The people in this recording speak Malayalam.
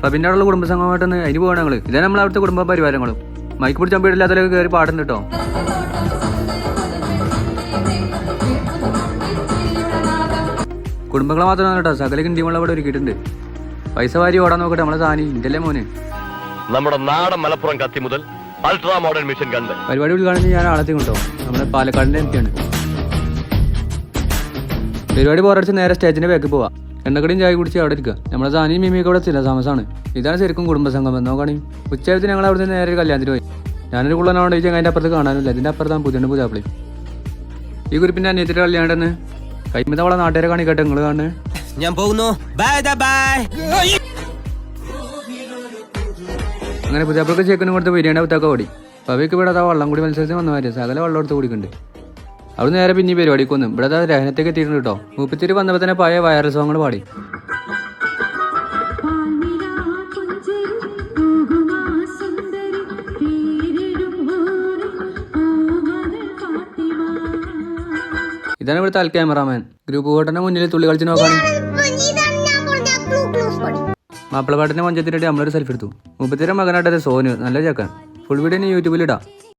ഫബിൻ്റെ അവിടെയുള്ള കുടുംബസംഘമായിട്ടൊന്ന് അതിന് പോകണം ഞങ്ങൾ. ഇതാണ് നമ്മൾ അവിടുത്തെ കുടുംബ പരിവാരങ്ങളും. മൈക്ക് പിടിച്ചാൽ വീടില്ലാത്തവരൊക്കെ കയറി പാടുന്നുണ്ട് കേട്ടോ. കുടുംബങ്ങളെ മാത്രമാണ് കേട്ടോ, സകല കിണ്ടിമുള്ള അവിടെ ഒരുക്കിയിട്ടുണ്ട്. പൈസ വാരി ഓടാൻ നോക്കട്ടെ നമ്മളെ സാനി ഇതല്ലേ മോന്. നമ്മുടെ നാടൻ മലപ്പുറം കത്തി മുതൽ അൾട്രാ മോഡേൺ മിഷൻ കണ്ട് പരിപാടി ഉദ്ഘാടനം ഞാൻ ആളെത്തി കൊണ്ടോ. നമ്മുടെ പാലക്കാടിന്റെ എത്തിയാണ്. പരിപാടി പോരടിച്ച് നേരെ സ്റ്റേജിന്റെ ബാക്കിൽ പോവാം. എണ്ണക്കടിയും ചായ കുടിച്ച് അവിടെ ഇരിക്കുക. നമ്മുടെ സാനിയും മിമിയൊക്കെ ഇവിടെ സ്ഥിര താമസമാണ്. ഇതാണ് ശരിക്കും കുടുംബസംഘം നോക്കണി. ഉച്ചയായത്തിന് ഞങ്ങൾ അവിടെ നിന്ന് നേരെ കല്യാണത്തിന് പോയി. ഞാനൊരു കുള്ളനോട് ചോദിച്ചാൽ അതിൻ്റെ അപ്പുറത്ത് കാണാനില്ല. ഇതിൻ്റെ അപ്പുറത്താണ് പുതിയ പുതിയ. ഈ കുറിപ്പിന്റെ അനിയത്തിൻ്റെ കല്യാണം കൈമിതവളെ നാട്ടുകാരെ കാണിക്കട്ടെ. നിങ്ങൾ കാണുന്നത് ഞാൻ പോകുന്നു. അങ്ങനെ പുതിയപ്പുറക്ക് ചേക്കനും കൊടുത്ത് ബിരിയാണി പുത്തൊക്കെ ഓടി. പവയ്ക്ക് ഇവിടെ അതാ വള്ളം കൂടി മത്സരത്തിന് വന്ന മാതിരി സകല വെള്ളം എടുത്ത് കുടിക്കുന്നുണ്ട്. അവിടെ നേരെ പിന്നെ പരിപാടിക്ക് വന്നു. ഇവിടെ അതാ രഹനത്തേക്ക് എത്തിയിട്ടുണ്ട് കേട്ടോ. മുപ്പത്തിരി വന്നപ്പോൾ തന്നെ പഴയ വൈറൽ സോങ്ങൾ പാടി. ഇതാണ് ഇവിടുത്തെ അൽ ക്യാമറാമാൻ. ഗ്രൂപ്പ് ഫോട്ടോന്റെ മുന്നിൽ തുള്ളി കളിച്ച് നോക്കാണ്. മാപ്പിളപ്പാട്ടിന്റെ പഞ്ചത്തിനായിട്ട് നമ്മളൊരു സെൽഫി എടുത്തു. മുപ്പത്തിര മകനായിട്ടത് സോനു നല്ല ചേക്കാൻ. ഫുൾ വീഡിയോ യൂട്യൂബിൽ ഇടാം.